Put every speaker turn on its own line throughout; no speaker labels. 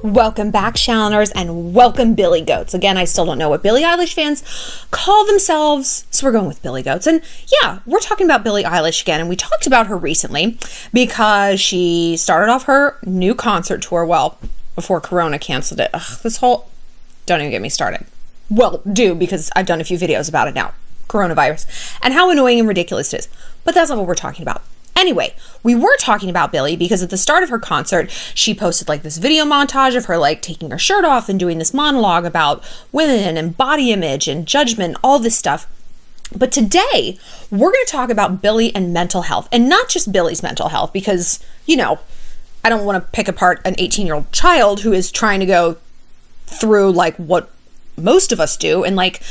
Welcome back, Shalloners, and welcome, Billie Goats. Again, I still don't know what Billie Eilish fans call themselves, so we're going with Billie Goats. And yeah, we're talking about Billie Eilish again, and we talked about her recently because she started off her new concert tour, well, before Corona canceled it. Don't even get me started. Well, do, because I've done a few videos about it now, coronavirus, and how annoying and ridiculous it is. But that's not what we're talking about. Anyway, we were talking about Billie because at the start of her concert, she posted like this video montage of her like taking her shirt off and doing this monologue about women and body image and judgment, all this stuff. But today, we're going to talk about Billie and mental health, and not just Billie's mental health because, you know, I don't want to pick apart an 18-year-old child who is trying to go through like what most of us do and like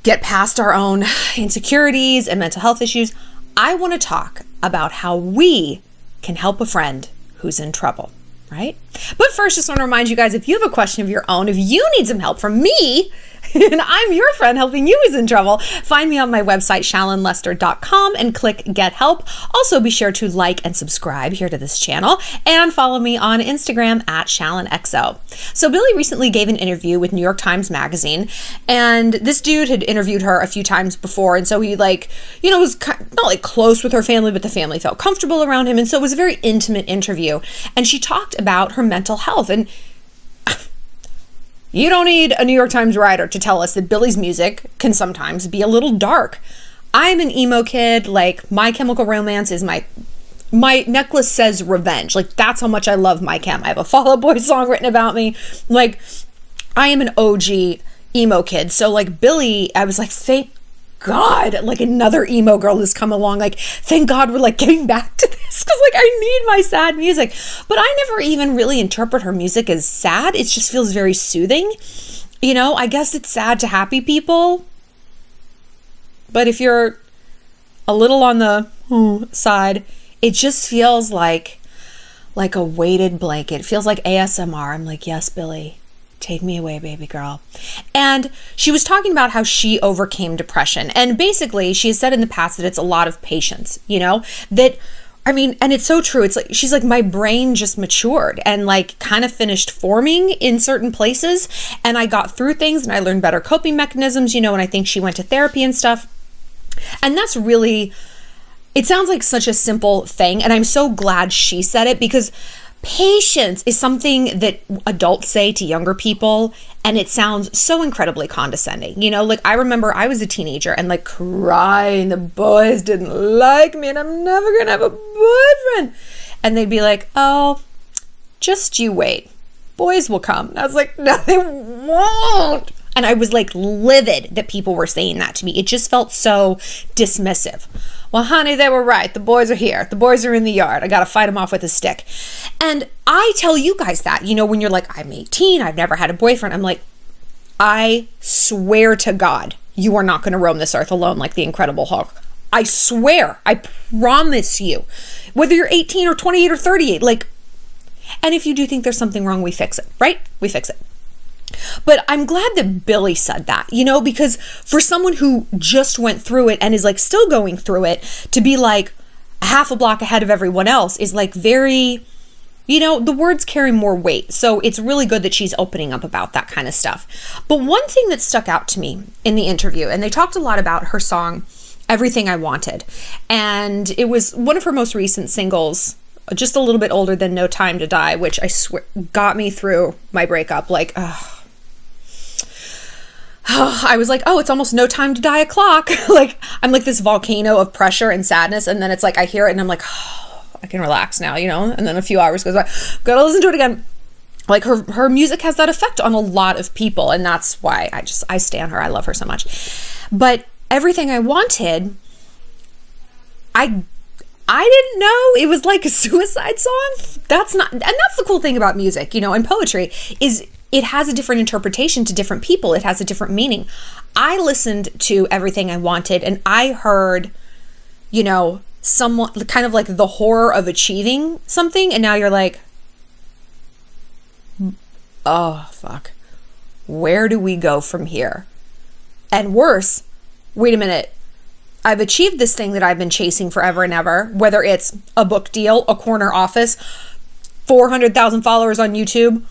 get past our own insecurities and mental health issues. I want to talk about how we can help a friend who's in trouble, right? But first, just want to remind you guys, if you have a question of your own, if you need some help from me, and I'm your friend helping you who's in trouble, find me on my website, shallonlester.com, and click Get Help. Also, be sure to like and subscribe here to this channel, and follow me on Instagram at ShallonXO. So Billie recently gave an interview with New York Times Magazine, and this dude had interviewed her a few times before, and so he like, you know, was not like close with her family, but the family felt comfortable around him, and so it was a very intimate interview, and she talked about her mental health. And you don't need a New York Times writer to tell us that Billie's music can sometimes be a little dark. I'm an emo kid. Like, My Chemical Romance is my necklace says revenge. Like, that's how much I love My Chem. I have a Fall Out Boy song written about me. Like, I am an OG emo kid. So like Billie, I was like, thank God, like another emo girl has come along. Like, thank God we're like getting back to this, because like I need my sad music. But I never even really interpret her music as sad. It just feels very soothing. You know, I guess it's sad to happy people. But if you're a little on the side, it just feels like a weighted blanket. It feels like ASMR. I'm like, yes, Billie. Take me away, baby girl. And she was talking about how she overcame depression. And basically, she has said in the past that it's a lot of patience, you know, that, I mean, and it's so true. It's like, she's like, my brain just matured and like kind of finished forming in certain places. And I got through things and I learned better coping mechanisms, you know, and I think she went to therapy and stuff. And that's really, it sounds like such a simple thing. And I'm so glad she said it, because patience is something that adults say to younger people, and it sounds so incredibly condescending. You know, like I remember I was a teenager and like crying, the boys didn't like me and I'm never gonna have a boyfriend. And they'd be like, oh, just you wait. Boys will come. And I was like, no, they won't. And I was like livid that people were saying that to me. It just felt so dismissive. Well, honey, they were right. The boys are here. The boys are in the yard. I got to fight them off with a stick. And I tell you guys that, you know, when you're like, I'm 18, I've never had a boyfriend. I'm like, I swear to God, you are not going to roam this earth alone like the Incredible Hulk. I swear, I promise you, whether you're 18 or 28 or 38, like, and if you do think there's something wrong, we fix it, right? We fix it. But I'm glad that Billie said that, you know, because for someone who just went through it and is like still going through it, to be like a half a block ahead of everyone else is like very, you know, the words carry more weight. So it's really good that she's opening up about that kind of stuff. But one thing that stuck out to me in the interview, and they talked a lot about her song, Everything I Wanted. And it was one of her most recent singles, just a little bit older than No Time to Die, which I swear got me through my breakup. Like, I was like, oh, it's almost no time to die o'clock. Like, I'm like this volcano of pressure and sadness. And then it's like, I hear it and I'm like, oh, I can relax now, you know? And then a few hours goes by, gotta listen to it again. Like her music has that effect on a lot of people. And that's why I stan her. I love her so much. But Everything I Wanted, I didn't know it was like a suicide song. And that's the cool thing about music, you know, and poetry is it has a different interpretation to different people. It has a different meaning. I listened to Everything I Wanted and I heard, you know, somewhat kind of like the horror of achieving something. And now you're like, oh, fuck. Where do we go from here? And worse, wait a minute. I've achieved this thing that I've been chasing forever and ever, whether it's a book deal, a corner office, 400,000 followers on YouTube,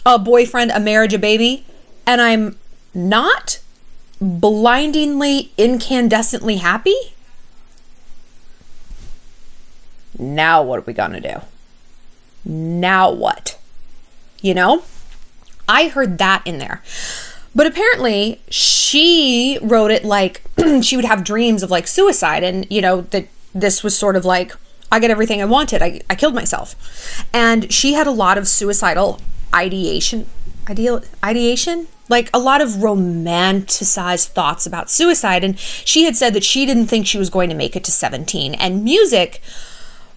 a boyfriend, a marriage, a baby, and I'm not blindingly, incandescently happy? Now what are we gonna do? Now what? You know? I heard that in there. But apparently she wrote it like she would have dreams of like suicide, and you know, that this was sort of like, I get everything I wanted. I killed myself. And she had a lot of suicidal ideation, like a lot of romanticized thoughts about suicide. And she had said that she didn't think she was going to make it to 17. And music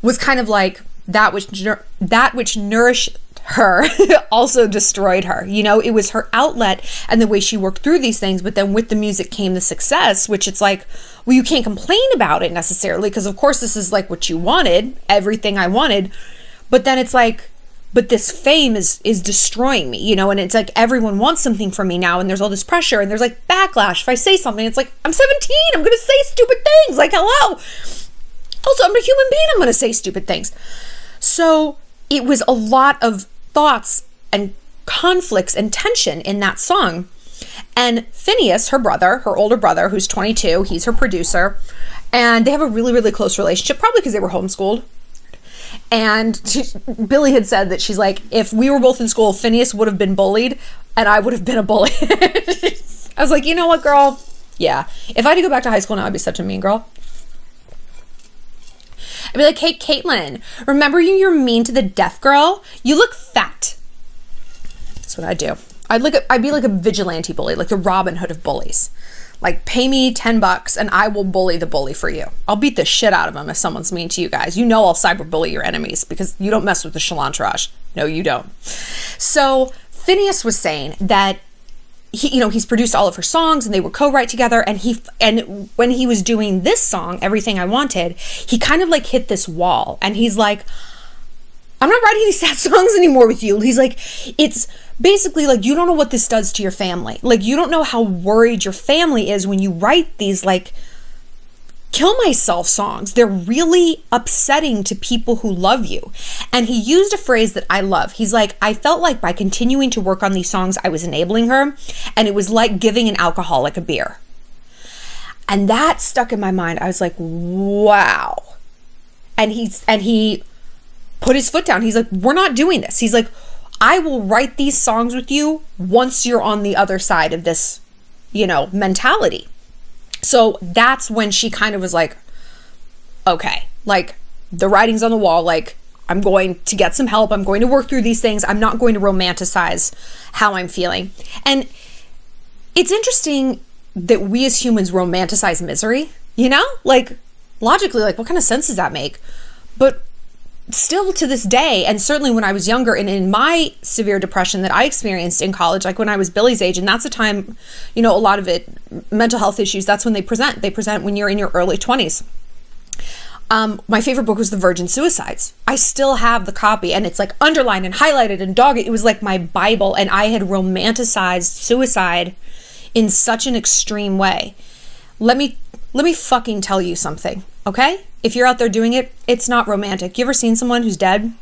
was kind of like that which nourished her also destroyed her. You know, it was her outlet and the way she worked through these things. But then with the music came the success, which it's like, well, you can't complain about it necessarily, because of course this is like what you wanted, everything I wanted. But then it's like, but this fame is destroying me, you know, and it's like everyone wants something from me now, and there's all this pressure, and there's like backlash. If I say something, it's like, I'm 17, I'm gonna say stupid things, like, hello. Also, I'm a human being, I'm gonna say stupid things. So it was a lot of thoughts and conflicts and tension in that song. And Finneas, her brother, her older brother, who's 22, he's her producer, and they have a really, really close relationship, probably because they were homeschooled. And Billie had said that she's like, if we were both in school, Finneas would have been bullied and I would have been a bully. I was like, you know what, girl? Yeah. If I had to go back to high school now, I'd be such a mean girl. I'd be like, hey, Caitlin, remember you're mean to the deaf girl? You look fat. That's what I do. I'd be like a vigilante bully, like the Robin Hood of bullies. Like, pay me $10 and I will bully the bully for you. I'll beat the shit out of them if someone's mean to you guys. You know I'll cyberbully your enemies because you don't mess with the Shallontrage. No, you don't. So Finneas was saying that he's produced all of her songs and they would co-write together, and when he was doing this song, Everything I Wanted, he kind of like hit this wall, and he's like, I'm not writing these sad songs anymore with you. He's like, it's basically like, you don't know what this does to your family. Like, you don't know how worried your family is when you write these like kill myself songs. They're really upsetting to people who love you. And he used a phrase that I love. He's like, I felt like by continuing to work on these songs, I was enabling her, and it was like giving an alcoholic a beer. And that stuck in my mind. I was like, wow. And he put his foot down. He's like, we're not doing this. He's like, I will write these songs with you once you're on the other side of this, mentality. So that's when she kind of was like, okay, like the writing's on the wall. Like, I'm going to get some help. I'm going to work through these things. I'm not going to romanticize how I'm feeling. And it's interesting that we as humans romanticize misery, like logically, like what kind of sense does that make? But still to this day, and certainly when I was younger and in my severe depression that I experienced in college, like when I was Billie's age, and that's the time, a lot of it, mental health issues, that's when they present when you're in your early 20s. My favorite book was The Virgin Suicides. I still have the copy, and it's like underlined and highlighted and dogged. It was like my Bible, and I had romanticized suicide in such an extreme way. Let me fucking tell you something, okay? If you're out there doing it, it's not romantic. You ever seen someone who's dead?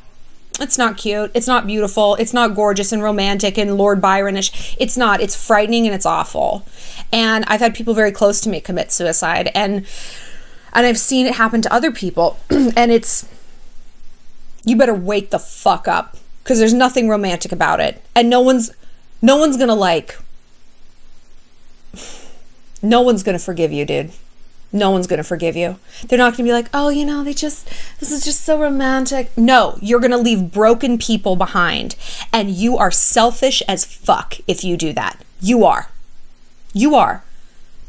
It's not cute. It's not beautiful. It's not gorgeous and romantic and Lord Byron-ish. It's not. It's frightening and it's awful. And I've had people very close to me commit suicide, and I've seen it happen to other people. And you better wake the fuck up, because there's nothing romantic about it. And no one's gonna forgive you, dude. No one's going to forgive you. They're not going to be like, oh, this is just so romantic. No, you're going to leave broken people behind. And you are selfish as fuck if you do that. You are. You are.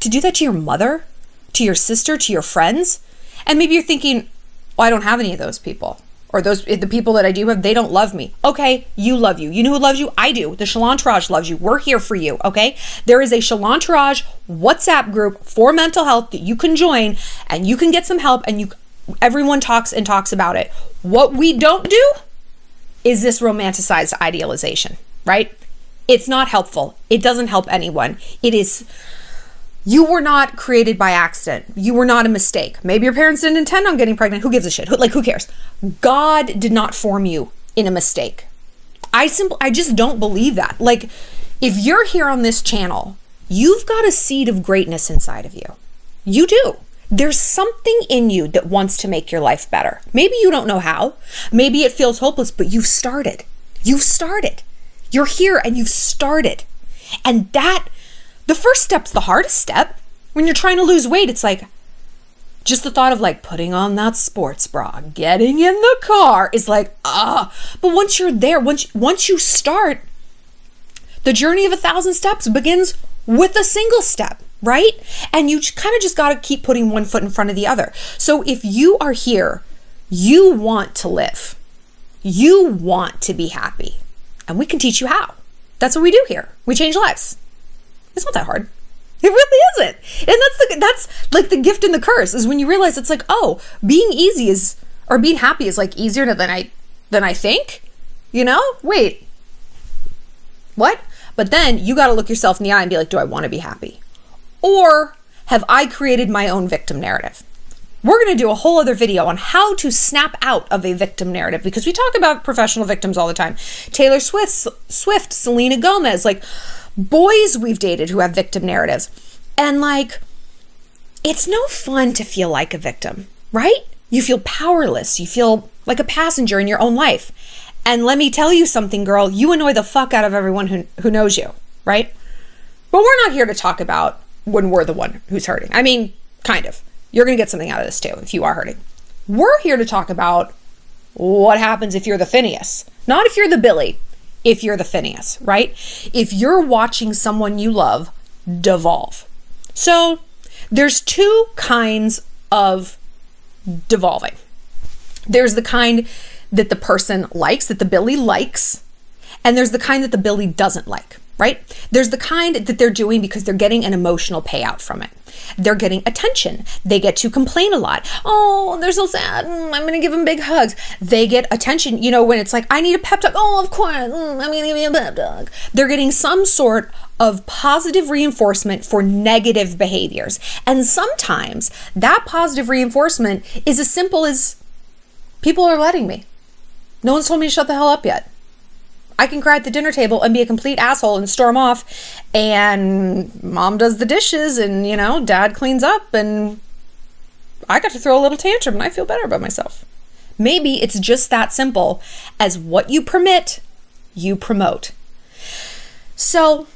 To do that to your mother, to your sister, to your friends. And maybe you're thinking, well, I don't have any of those people. Or the people that I do have, they don't love me. Okay, you love you. You know who loves you? I do. The Shallontrage loves you. We're here for you, okay? There is a Shallontrage WhatsApp group for mental health that you can join, and you can get some help, and everyone talks about it. What we don't do is this romanticized idealization, right? It's not helpful. It doesn't help anyone. You were not created by accident. You were not a mistake. Maybe your parents didn't intend on getting pregnant. Who gives a shit? Who cares? God did not form you in a mistake. I just don't believe that. Like, if you're here on this channel, you've got a seed of greatness inside of you. You do. There's something in you that wants to make your life better. Maybe you don't know how. Maybe it feels hopeless, but you've started. You've started. You're here and you've started. And the first step's the hardest step. When you're trying to lose weight, it's like, just the thought of like putting on that sports bra, getting in the car is like, But once you're there, once you start, the journey of 1,000 steps begins with a single step, right? And you kind of just got to keep putting one foot in front of the other. So if you are here, you want to live, you want to be happy, and we can teach you how. That's what we do here. We change lives. It's not that hard. It really isn't. And that's like the gift and the curse, is when you realize it's like, oh, being happy is like easier than I think, wait, what? But then you got to look yourself in the eye and be like, do I want to be happy? Or have I created my own victim narrative? We're going to do a whole other video on how to snap out of a victim narrative, because we talk about professional victims all the time. Taylor Swift, Selena Gomez, like boys we've dated who have victim narratives. And like, it's no fun to feel like a victim, right? You feel powerless. You feel like a passenger in your own life. And let me tell you something, girl, you annoy the fuck out of everyone who knows you, right? But we're not here to talk about when we're the one who's hurting. I mean, kind of. You're going to get something out of this too if you are hurting. We're here to talk about what happens if you're the Finneas. Not if you're the Billie, if you're the Finneas, right? If you're watching someone you love devolve. So there's two kinds of devolving. There's the kind that the person likes, that the Billie likes, and there's the kind that the Billie doesn't like, right? There's the kind that they're doing because they're getting an emotional payout from it. They're getting attention. They get to complain a lot. Oh, they're so sad. I'm going to give them big hugs. They get attention, when it's like, I need a pep talk. Oh, of course. I'm going to give you a pep talk. They're getting some sort of positive reinforcement for negative behaviors. And sometimes that positive reinforcement is as simple as, people are letting me. No one's told me to shut the hell up yet. I can cry at the dinner table and be a complete asshole and storm off, and mom does the dishes and, dad cleans up, and I got to throw a little tantrum and I feel better about myself. Maybe it's just that simple as what you permit, you promote. So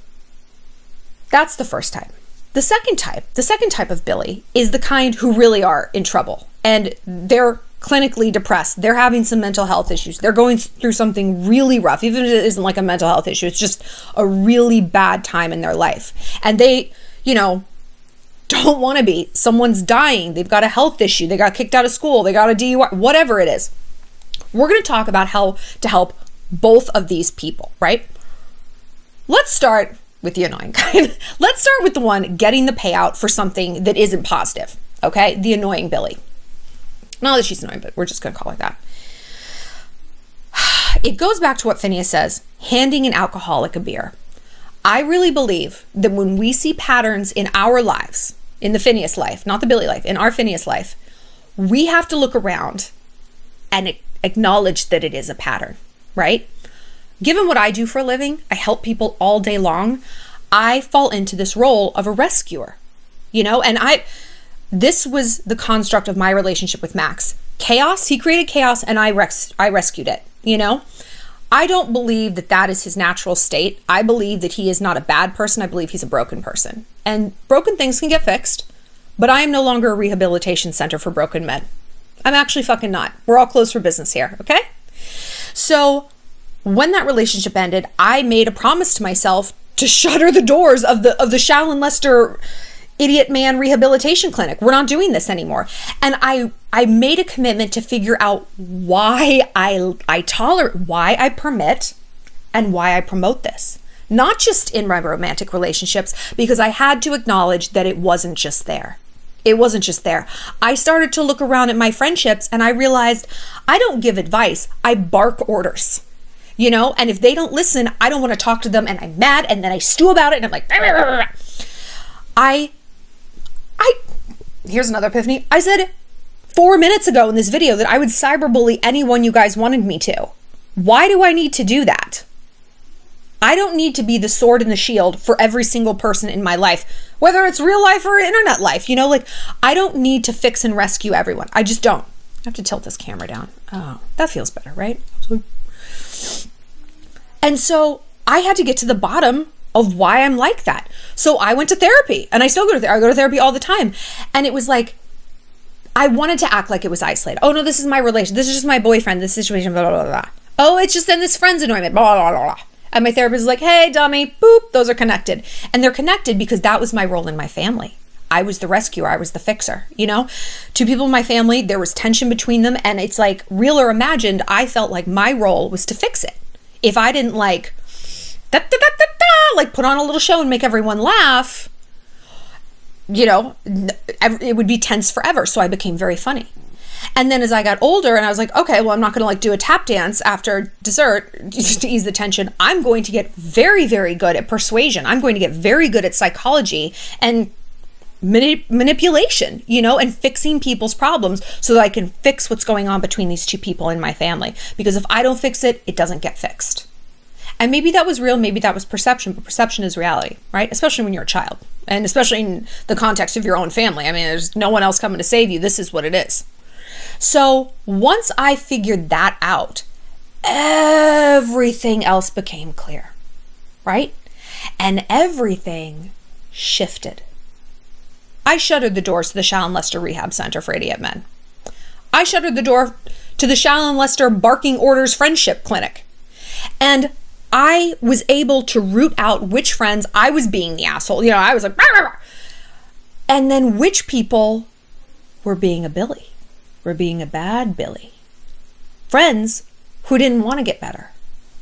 that's the first type. The second type of Billie is the kind who really are in trouble, and they're clinically depressed. They're having some mental health issues. They're going through something really rough, even if it isn't like a mental health issue. It's just a really bad time in their life. And they, don't want to be. Someone's dying. They've got a health issue. They got kicked out of school. They got a DUI, whatever it is. We're going to talk about how to help both of these people, right? Let's start with the annoying kind. Let's start with the one getting the payout for something that isn't positive, okay? The annoying Billie. Not that she's annoying, but we're just going to call her that. It goes back to what Finneas says, handing an alcoholic a beer. I really believe that when we see patterns in our lives, in the Finneas life, not the Billie life, in our Finneas life, we have to look around and acknowledge that it is a pattern, right? Given what I do for a living, I help people all day long. I fall into this role of a rescuer, and this was the construct of my relationship with Max. Chaos, he created chaos, and I rescued it, I don't believe that is his natural state. I believe that he is not a bad person. I believe he's a broken person. And broken things can get fixed, but I am no longer a rehabilitation center for broken men. I'm actually fucking not. We're all closed for business here, okay? So when that relationship ended, I made a promise to myself to shutter the doors of the Shallon Lester idiot man rehabilitation clinic. We're not doing this anymore. And I made a commitment to figure out why I tolerate, why I permit, and why I promote this. Not just in my romantic relationships, because I had to acknowledge that it wasn't just there. It wasn't just there. I started to look around at my friendships and I realized I don't give advice, I bark orders. And if they don't listen, I don't want to talk to them and I'm mad and then I stew about it and I'm like, here's another epiphany. I said 4 minutes ago in this video that I would cyberbully anyone you guys wanted me to. Why do I need to do that? I don't need to be the sword and the shield for every single person in my life, whether it's real life or internet life. You know, like, I don't need to fix and rescue everyone. I just don't. I have to tilt this camera down. Oh, that feels better, right? And so I had to get to the bottom of why I'm like that. So I went to therapy, and I still go to therapy. I go to therapy all the time. And it was like, I wanted to act like it was isolated. Oh no, this is my relation. This is just my boyfriend, this situation, blah, blah, blah, blah. Oh, it's just then this friend's annoying, blah, blah, blah, blah. And my therapist is like, hey, dummy, boop, those are connected. And they're connected because that was my role in my family. I was the rescuer, I was the fixer, you know? 2 people in my family, there was tension between them, and it's like, real or imagined, I felt like my role was to fix it. If I didn't like, like put on a little show and make everyone laugh, you know, it would be tense forever. So I became very funny. And then as I got older and I was like, okay, well, I'm not going to like do a tap dance after dessert just to ease the tension. I'm going to get very, very good at persuasion. I'm going to get very good at psychology and manipulation, you know, and fixing people's problems so that I can fix what's going on between these 2 people in my family. Because if I don't fix it, it doesn't get fixed. And maybe that was real, maybe that was perception, but perception is reality, right? Especially when you're a child, and especially in the context of your own family. I mean, there's no one else coming to save you. This is what it is. So once I figured that out, everything else became clear, right? And everything shifted. I shuttered the doors to the Shallon Lester Rehab Center for Idiot Men. I shuttered the door to the Shallon Lester Barking Orders Friendship Clinic. And I was able to root out which friends I was being the asshole. You know, I was like, rah, rah, rah. And then which people were being a Billie, were being a bad Billie. Friends who didn't want to get better.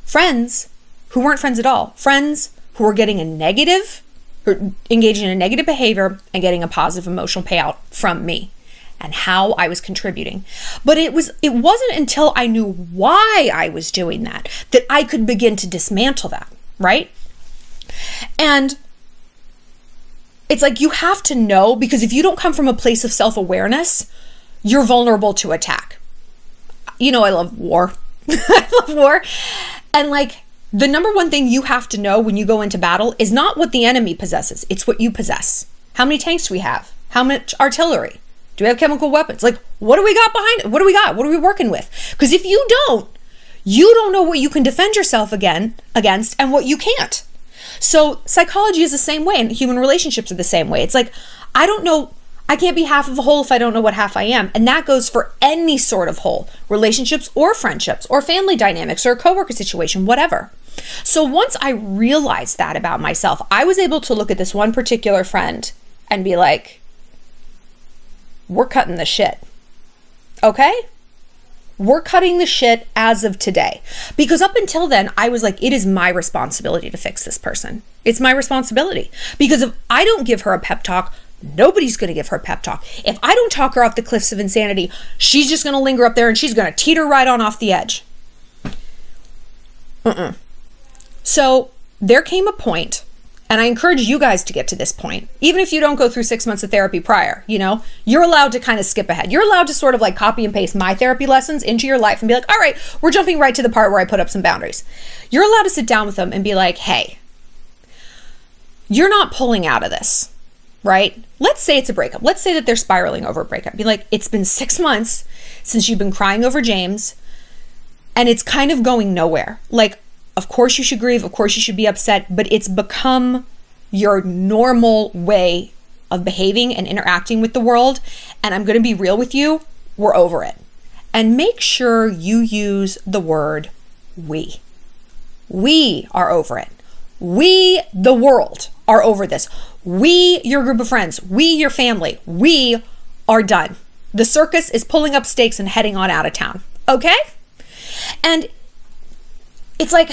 Friends who weren't friends at all. Friends who were getting a negative, or engaging in a negative behavior and getting a positive emotional payout from me and how I was contributing. But it wasn't until I knew why I was doing that I could begin to dismantle that, right? And it's like, you have to know, because if you don't come from a place of self-awareness, you're vulnerable to attack. You know, I love war. I love war. And like, the number one thing you have to know when you go into battle is not what the enemy possesses. It's what you possess. How many tanks do we have? How much artillery? Do we have chemical weapons? Like, what do we got behind it? What do we got? What are we working with? Because if you don't know what you can defend yourself against and what you can't. So psychology is the same way, and human relationships are the same way. It's like, I don't know, I can't be half of a whole if I don't know what half I am. And that goes for any sort of whole, relationships or friendships or family dynamics or a coworker situation, whatever. So once I realized that about myself, I was able to look at this one particular friend and be like, we're cutting the shit. Okay? We're cutting the shit as of today. Because up until then, I was like, it is my responsibility to fix this person. It's my responsibility. Because if I don't give her a pep talk, nobody's going to give her a pep talk. If I don't talk her off the cliffs of insanity, she's just going to linger up there and she's going to teeter right on off the edge. So there came a point, and I encourage you guys to get to this point. Even if you don't go through 6 months of therapy prior, you know, you're allowed to kind of skip ahead. You're allowed to sort of like copy and paste my therapy lessons into your life and be like, all right, we're jumping right to the part where I put up some boundaries. You're allowed to sit down with them and be like, hey, you're not pulling out of this, right? Let's say it's a breakup. Let's say that they're spiraling over a breakup. Be like, it's been 6 months since you've been crying over James, and it's kind of going nowhere. Like, of course you should grieve, of course you should be upset, but it's become your normal way of behaving and interacting with the world. And I'm going to be real with you, we're over it. And make sure you use the word we. We are over it. We, the world, are over this. We, your group of friends, we, your family, we are done. The circus is pulling up stakes and heading on out of town. Okay? And it's like,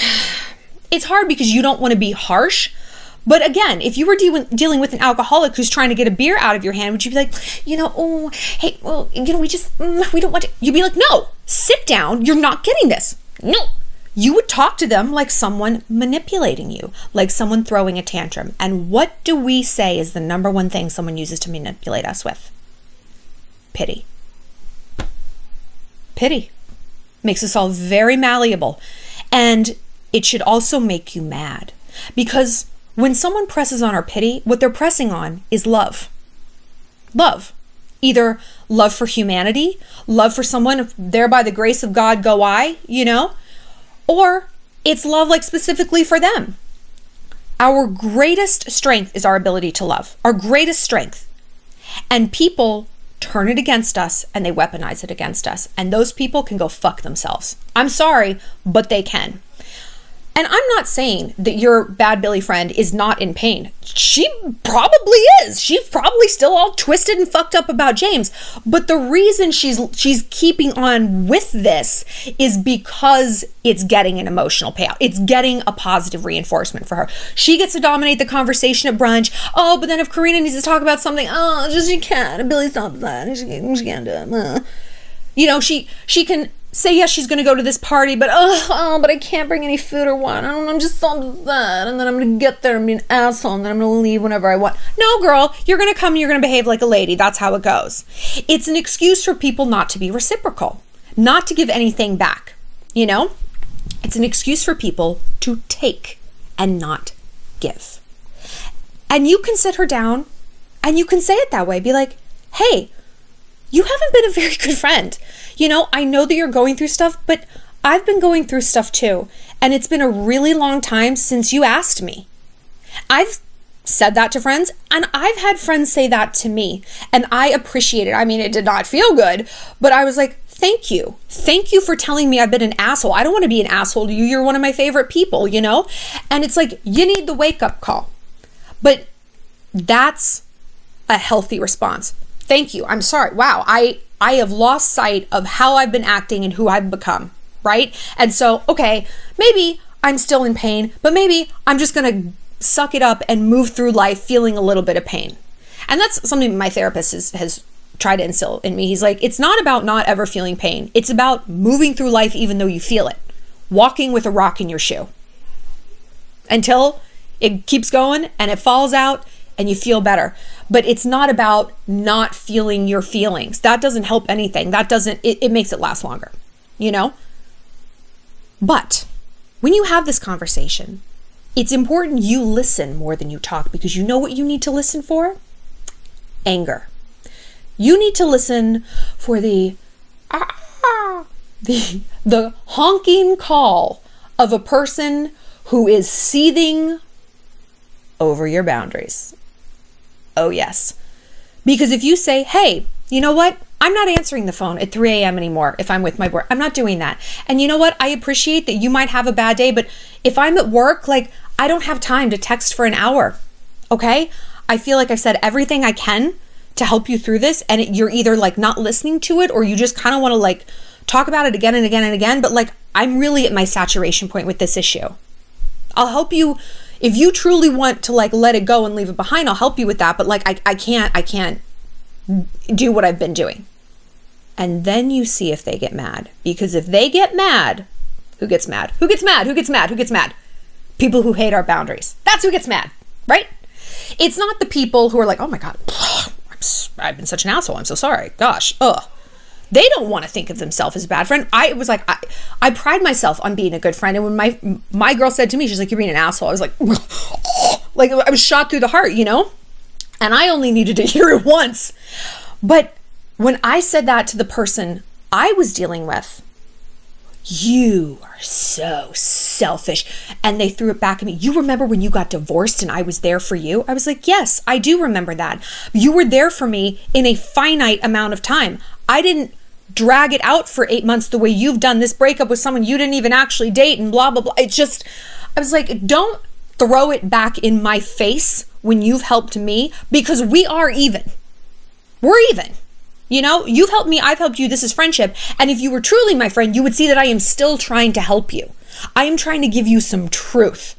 it's hard because you don't want to be harsh. But again, if you were dealing with an alcoholic who's trying to get a beer out of your hand, would you be like, you know, oh, hey, well, you know, we don't want to. You'd be like, no, sit down. You're not getting this. No. You would talk to them like someone manipulating you, like someone throwing a tantrum. And what do we say is the number one thing someone uses to manipulate us with? Pity. Pity. Makes us all very malleable. And it should also make you mad. Because when someone presses on our pity, what they're pressing on is love. Love. Either love for humanity, love for someone, there by the grace of God go I, or it's love like specifically for them. Our greatest strength is our ability to love, our greatest strength. And people turn it against us and they weaponize it against us. And those people can go fuck themselves. I'm sorry, but they can. And I'm not saying that your bad Billie friend is not in pain. She probably is. She's probably still all twisted and fucked up about James. But the reason she's keeping on with this is because it's getting an emotional payout. It's getting a positive reinforcement for her. She gets to dominate the conversation at brunch. Oh, but then if Karina needs to talk about something, she can't. And Billie's not that. She can't do it. She can say yes, she's going to go to this party, but but I can't bring any food or wine. I'm just so upset, and then I'm going to get there and be an asshole, and then I'm going to leave whenever I want. No, girl, you're going to come and you're going to behave like a lady. That's how it goes. It's an excuse for people not to be reciprocal, not to give anything back. It's an excuse for people to take and not give. And you can sit her down and you can say it that way. Be like, hey, you haven't been a very good friend. I know that you're going through stuff, but I've been going through stuff too. And it's been a really long time since you asked me. I've said that to friends, and I've had friends say that to me, and I appreciate it. I mean, it did not feel good, but I was like, thank you. Thank you for telling me I've been an asshole. I don't want to be an asshole to you. You're one of my favorite people, And it's like, you need the wake-up call. But that's a healthy response. Thank you. I'm sorry. Wow. I have lost sight of how I've been acting and who I've become, right? And so, okay, maybe I'm still in pain, but maybe I'm just going to suck it up and move through life feeling a little bit of pain. And that's something my therapist has tried to instill in me. He's like, it's not about not ever feeling pain. It's about moving through life even though you feel it. Walking with a rock in your shoe. Until it keeps going and it falls out and you feel better. But it's not about not feeling your feelings. That doesn't help anything. It makes it last longer, But when you have this conversation, it's important you listen more than you talk, because you know what you need to listen for? Anger. You need to listen for the honking call of a person who is seething over your boundaries. Oh, yes. Because if you say, hey, you know what? I'm not answering the phone at 3 a.m. anymore if I'm with my boy. I'm not doing that. And you know what? I appreciate that you might have a bad day, but if I'm at work, I don't have time to text for an hour. Okay? I feel like I've said everything I can to help you through this, and you're either not listening to it, or you just kind of want to talk about it again and again and again. But I'm really at my saturation point with this issue. I'll help you. If you truly want to let it go and leave it behind, I'll help you with that. But I can't do what I've been doing. And then you see if they get mad. Because if they get mad, who gets mad? Who gets mad? Who gets mad? Who gets mad? People who hate our boundaries. That's who gets mad, right? It's not the people who are like, oh my God, I've been such an asshole. I'm so sorry. Gosh, ugh. They don't want to think of themselves as a bad friend. I was like, I pride myself on being a good friend. And when my girl said to me, she's like, you're being an asshole. I was like, I was shot through the heart, And I only needed to hear it once. But when I said that to the person I was dealing with, you are so selfish. And they threw it back at me. You remember when you got divorced and I was there for you? I was like, yes, I do remember that. You were there for me in a finite amount of time. I didn't drag it out for 8 months the way you've done this breakup with someone you didn't even actually date and blah, blah, blah. I was like, don't throw it back in my face when you've helped me, because we are even. We're even. You've helped me, I've helped you, this is friendship. And if you were truly my friend, you would see that I am still trying to help you. I am trying to give you some truth.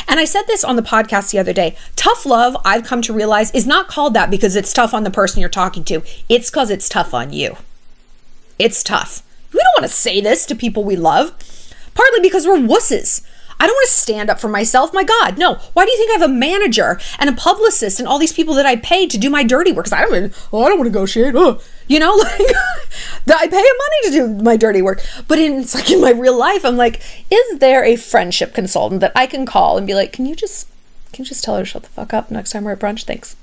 And I said this on the podcast the other day. Tough love, I've come to realize, is not called that because it's tough on the person you're talking to. It's because it's tough on you. It's tough. We don't want to say this to people we love. Partly because we're wusses. I don't want to stand up for myself. My God, no. Why do you think I have a manager and a publicist and all these people that I pay to do my dirty work? Because I don't want to negotiate. You know, like I pay them money to do my dirty work. But it's like in my real life, I'm like, is there a friendship consultant that I can call and be like, can you just tell her to shut the fuck up next time we're at brunch? Thanks.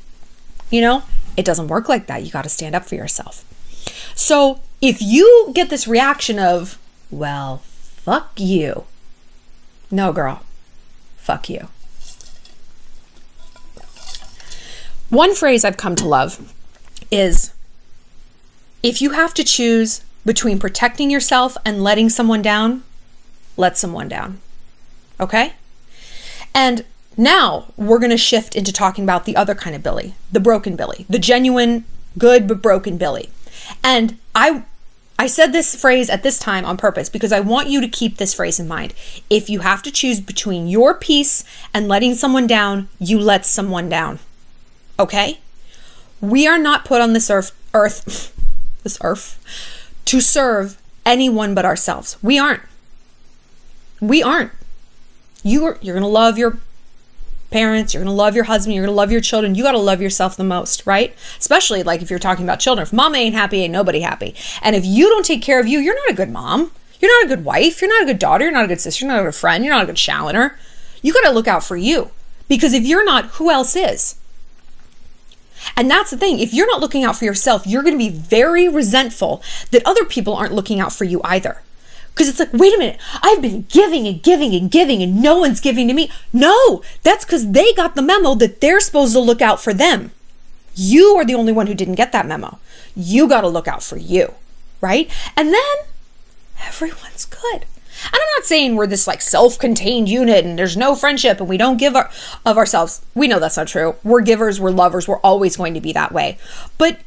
You know, it doesn't work like that. You got to stand up for yourself. So if you get this reaction of, well, fuck you. No, girl, fuck you. One phrase I've come to love is, if you have to choose between protecting yourself and letting someone down, let someone down. Okay? And now we're going to shift into talking about the other kind of Billie, the broken Billie, the genuine, good but broken Billie. And I said this phrase at this time on purpose because I want you to keep this phrase in mind. If you have to choose between your peace and letting someone down, you let someone down. Okay? We are not put on this earth to serve anyone but ourselves. We aren't. You're going to love your parents, you're going to love your husband, you're going to love your children. You got to love yourself the most, right? Especially like if you're talking about children. If mama ain't happy, ain't nobody happy. And if you don't take care of you, you're not a good mom. You're not a good wife. You're not a good daughter. You're not a good sister. You're not a good friend. You're not a good shalloner. You got to look out for you, because if you're not, who else is? And that's the thing. If you're not looking out for yourself, you're going to be very resentful that other people aren't looking out for you either. Because it's like, wait a minute, I've been giving and giving and giving and no one's giving to me. No, that's because they got the memo that they're supposed to look out for them. You are the only one who didn't get that memo. You got to look out for you, right? And then everyone's good. And I'm not saying we're this like self-contained unit and there's no friendship and we don't give of ourselves. We know that's not true. We're givers, we're lovers, we're always going to be that way. But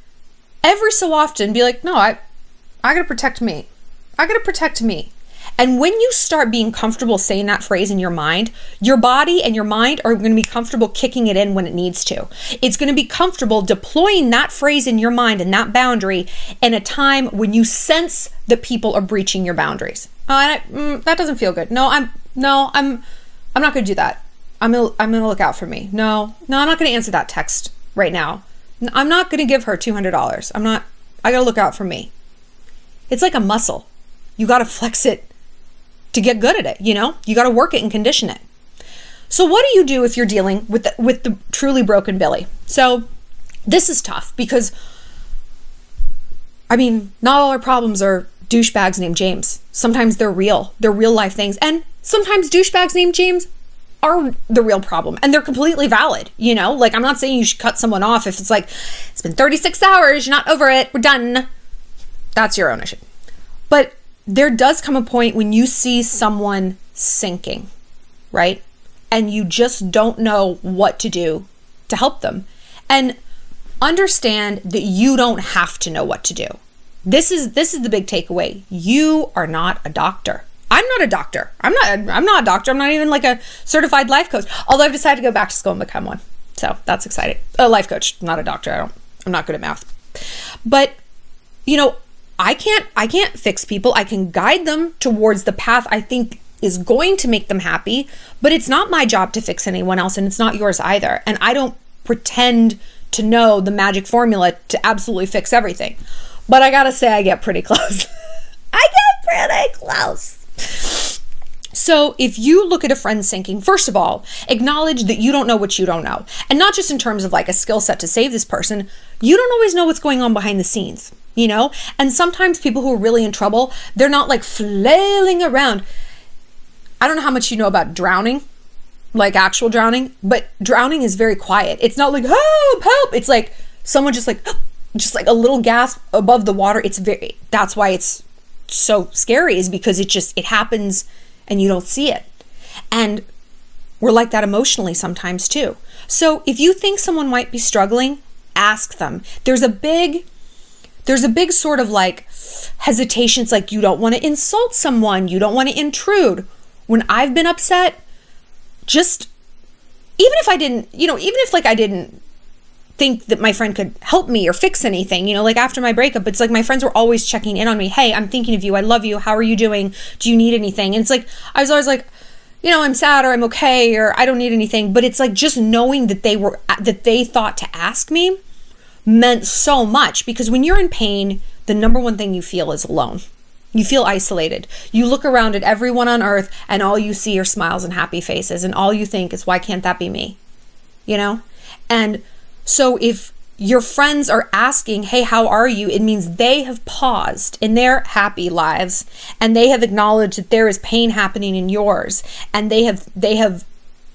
every so often be like, no, I got to protect me. I got to protect me. And when you start being comfortable saying that phrase in your mind, your body and your mind are going to be comfortable kicking it in when it needs to. It's going to be comfortable deploying that phrase in your mind and that boundary in a time when you sense that people are breaching your boundaries. Oh, that doesn't feel good. I'm not going to do that. I'm going to look out for me. No, I'm not going to answer that text right now. I'm not going to give her $200. I got to look out for me. It's like a muscle. You got to flex it to get good at it, you know? You got to work it and condition it. So what do you do if you're dealing with the truly broken Billie? So this is tough because, I mean, not all our problems are douchebags named James. Sometimes they're real life things. And sometimes douchebags named James are the real problem and they're completely valid, you know? Like, I'm not saying you should cut someone off if it's like, it's been 36 hours, you're not over it, we're done. That's your own issue. But there does come a point when you see someone sinking, right? And you just don't know what to do to help them. And understand that you don't have to know what to do. This is the big takeaway. You are not a doctor. I'm not a doctor. I'm not a doctor. I'm not even like a certified life coach. Although I've decided to go back to school and become one. So that's exciting. A life coach, not a doctor. I'm not good at math. But, you know, I can't fix people. I can guide them towards the path I think is going to make them happy, but it's not my job to fix anyone else, and it's not yours either. And I don't pretend to know the magic formula to absolutely fix everything. But I gotta say, I get pretty close. I get pretty close. So if you look at a friend sinking, first of all, acknowledge that you don't know what you don't know. And not just in terms of like a skill set to save this person, you don't always know what's going on behind the scenes, you know? And sometimes people who are really in trouble, they're not like flailing around. I don't know how much you know about drowning, like actual drowning, but drowning is very quiet. It's not like, help, help. It's like someone just like a little gasp above the water. That's why it's so scary, is because it happens and you don't see it. And we're like that emotionally sometimes too. So if you think someone might be struggling, ask them. There's a big sort of like hesitation. It's like you don't want to insult someone. You don't want to intrude. When I've been upset, just even if I didn't think that my friend could help me or fix anything, you know, like after my breakup, it's like my friends were always checking in on me. Hey, I'm thinking of you. I love you. How are you doing? Do you need anything? And it's like, I was always like, I'm sad, or I'm okay, or I don't need anything. But it's like just knowing that they thought to ask me meant so much, because when you're in pain, the number one thing you feel is alone. You feel isolated. You look around at everyone on earth and all you see are smiles and happy faces, and all you think is, why can't that be me? And so if your friends are asking, hey, how are you? It means they have paused in their happy lives and they have acknowledged that there is pain happening in yours, and they have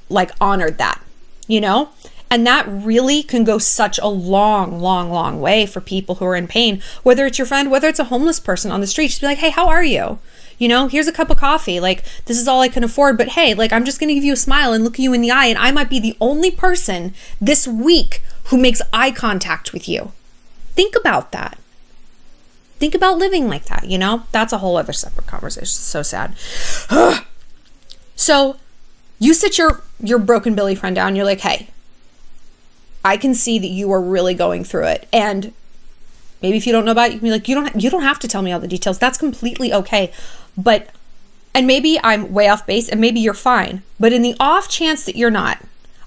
like honored that, And that really can go such a long, long, long way for people who are in pain, whether it's your friend, whether it's a homeless person on the street. Just be like, hey, how are you? Here's a cup of coffee. Like, this is all I can afford, but hey, like, I'm just going to give you a smile and look you in the eye. And I might be the only person this week who makes eye contact with you. Think about that. Think about living like that, That's a whole other separate conversation. It's so sad. So you sit your broken Billie friend down. You're like, hey, I can see that you are really going through it. And maybe if you don't know about it, you can be like, you don't have to tell me all the details. That's completely okay. And maybe I'm way off base and maybe you're fine. But in the off chance that you're not,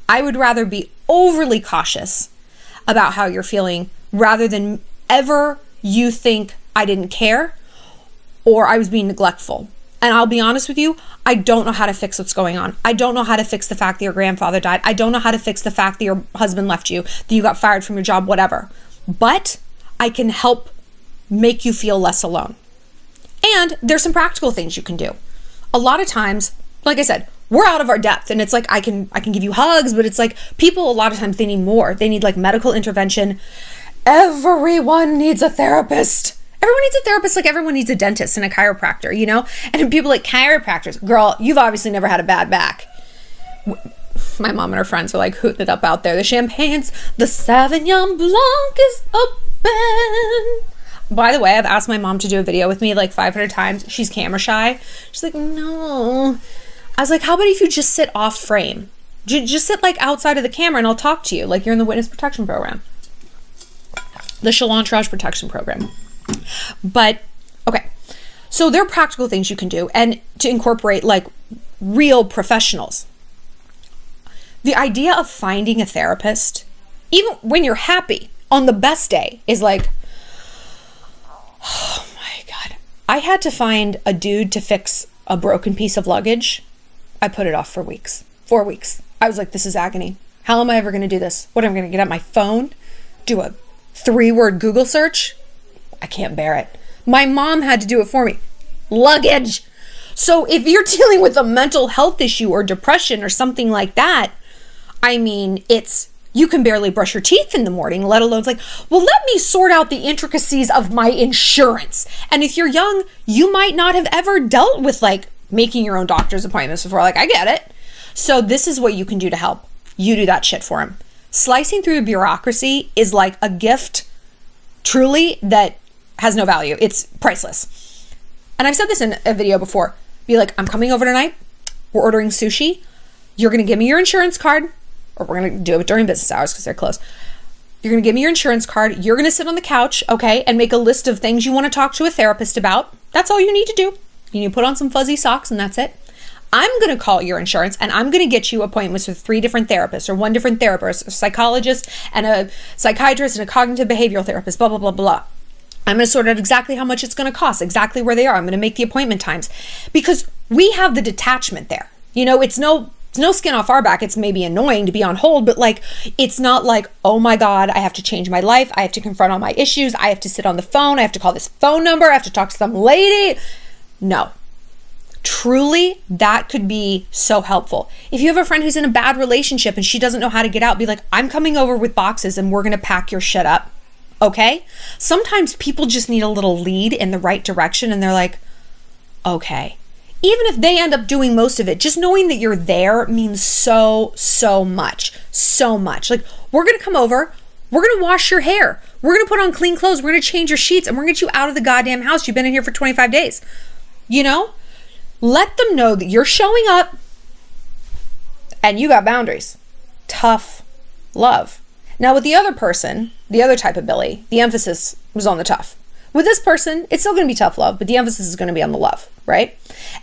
I would rather be overly cautious about how you're feeling rather than ever you think I didn't care or I was being neglectful. And I'll be honest with you, I don't know how to fix what's going on. I don't know how to fix the fact that your grandfather died. I don't know how to fix the fact that your husband left you, that you got fired from your job, whatever. But I can help make you feel less alone. And there's some practical things you can do. A lot of times, like I said, we're out of our depth, and it's like I can give you hugs, but it's like people a lot of times, they need more. They need like medical intervention. Everyone needs a therapist. Everyone needs a therapist, like everyone needs a dentist and a chiropractor, And people like, chiropractors, girl, you've obviously never had a bad back. My mom and her friends are like hooting it up out there. The champagne's, the Sauvignon Blanc is open. By the way, I've asked my mom to do a video with me like 500 times. She's camera shy. She's like, no. I was like, how about if you just sit off frame? Just sit like outside of the camera and I'll talk to you like you're in the witness protection program. The Shallon protection program. But, okay. So there are practical things you can do and to incorporate like real professionals. The idea of finding a therapist, even when you're happy on the best day, is like, oh my God. I had to find a dude to fix a broken piece of luggage. I put it off for weeks, 4 weeks. I was like, this is agony. How am I ever going to do this? What, am I going to get out my phone, do a 3-word Google search? I can't bear it. My mom had to do it for me. Luggage. So if you're dealing with a mental health issue or depression or something like that, I mean, you can barely brush your teeth in the morning, let alone it's like, well, let me sort out the intricacies of my insurance. And if you're young, you might not have ever dealt with like making your own doctor's appointments before. Like, I get it. So this is what you can do to help. You do that shit for him. Slicing through bureaucracy is like a gift, truly, that has no value. It's priceless. And I've said this in a video before. Be like, I'm coming over tonight. We're ordering sushi. You're going to give me your insurance card, or we're going to do it during business hours because they're closed. You're going to give me your insurance card. You're going to sit on the couch, okay, and make a list of things you want to talk to a therapist about. That's all you need to do. You need to put on some fuzzy socks and that's it. I'm going to call your insurance and I'm going to get you appointments with 3 different therapists or 1 different therapist, a psychologist and a psychiatrist and a cognitive behavioral therapist, blah, blah, blah, blah. I'm going to sort out exactly how much it's going to cost, exactly where they are. I'm going to make the appointment times because we have the detachment there. It's no skin off our back. It's maybe annoying to be on hold, but like, it's not like, oh my God, I have to change my life. I have to confront all my issues. I have to sit on the phone. I have to call this phone number. I have to talk to some lady. No. Truly, that could be so helpful. If you have a friend who's in a bad relationship and she doesn't know how to get out, be like, I'm coming over with boxes and we're going to pack your shit up. Okay? Sometimes people just need a little lead in the right direction and they're like, okay. Even if they end up doing most of it, just knowing that you're there means so, so much. So much. Like, we're going to come over. We're going to wash your hair. We're going to put on clean clothes. We're going to change your sheets and we're going to get you out of the goddamn house. You've been in here for 25 days. Let them know that you're showing up and you got boundaries. Tough love. Now with the other person, the other type of Billie, the emphasis was on the tough. With this person, it's still going to be tough love, but the emphasis is going to be on the love, right?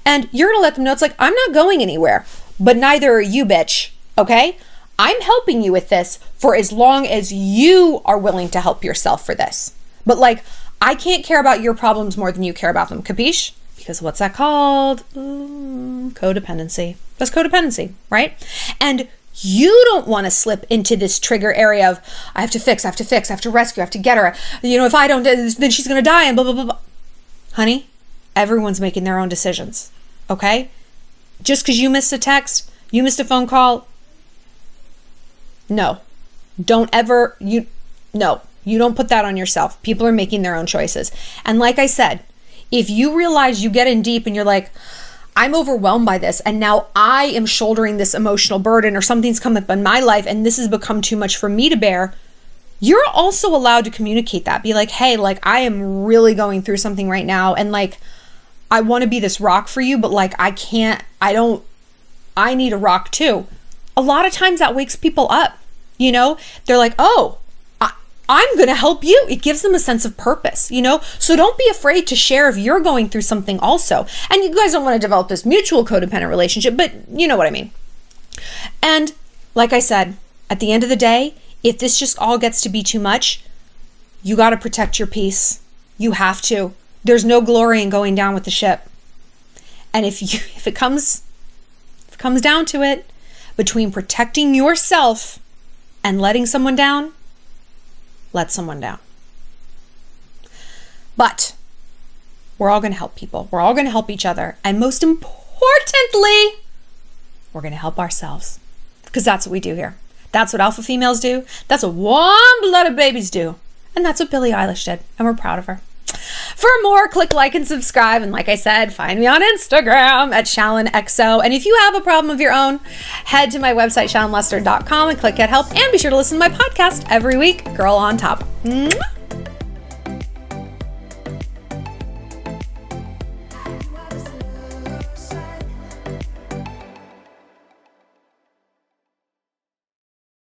And you're going to let them know it's like, I'm not going anywhere, but neither are you, bitch, okay? I'm helping you with this for as long as you are willing to help yourself for this. But like, I can't care about your problems more than you care about them, capiche? Because what's that called? Codependency. That's codependency, right? And you don't want to slip into this trigger area of, I have to fix, I have to fix, I have to rescue, I have to get her. You know, if I don't, then she's going to die and blah, blah, blah, blah. Honey, everyone's making their own decisions, okay? Just because you missed a text, you missed a phone call, no. Don't ever, you don't put that on yourself. People are making their own choices. And like I said, if you realize you get in deep and you're like, I'm overwhelmed by this, and now I am shouldering this emotional burden, or something's come up in my life and this has become too much for me to bear, you're also allowed to communicate that. Be like, hey, like, I am really going through something right now, and like, I want to be this rock for you, but like, I need a rock too. A lot of times that wakes people up, you know? They're like, oh, I'm going to help you. It gives them a sense of purpose, you know? So don't be afraid to share if you're going through something also. And you guys don't want to develop this mutual codependent relationship, but you know what I mean. And like I said, at the end of the day, if this just all gets to be too much, you got to protect your peace. You have to. There's no glory in going down with the ship. And if it comes down to it, between protecting yourself and letting someone down, let someone down. But we're all going to help people. We're all going to help each other. And most importantly, we're going to help ourselves, because that's what we do here. That's what alpha females do. That's what warm-blooded babies do. And that's what Billie Eilish did. And we're proud of her. For more, click like and subscribe. And like I said, find me on Instagram at ShallonXO. And if you have a problem of your own, head to my website, shallonlester.com, and click Get Help. And be sure to listen to my podcast every week, Girl on Top. Mwah!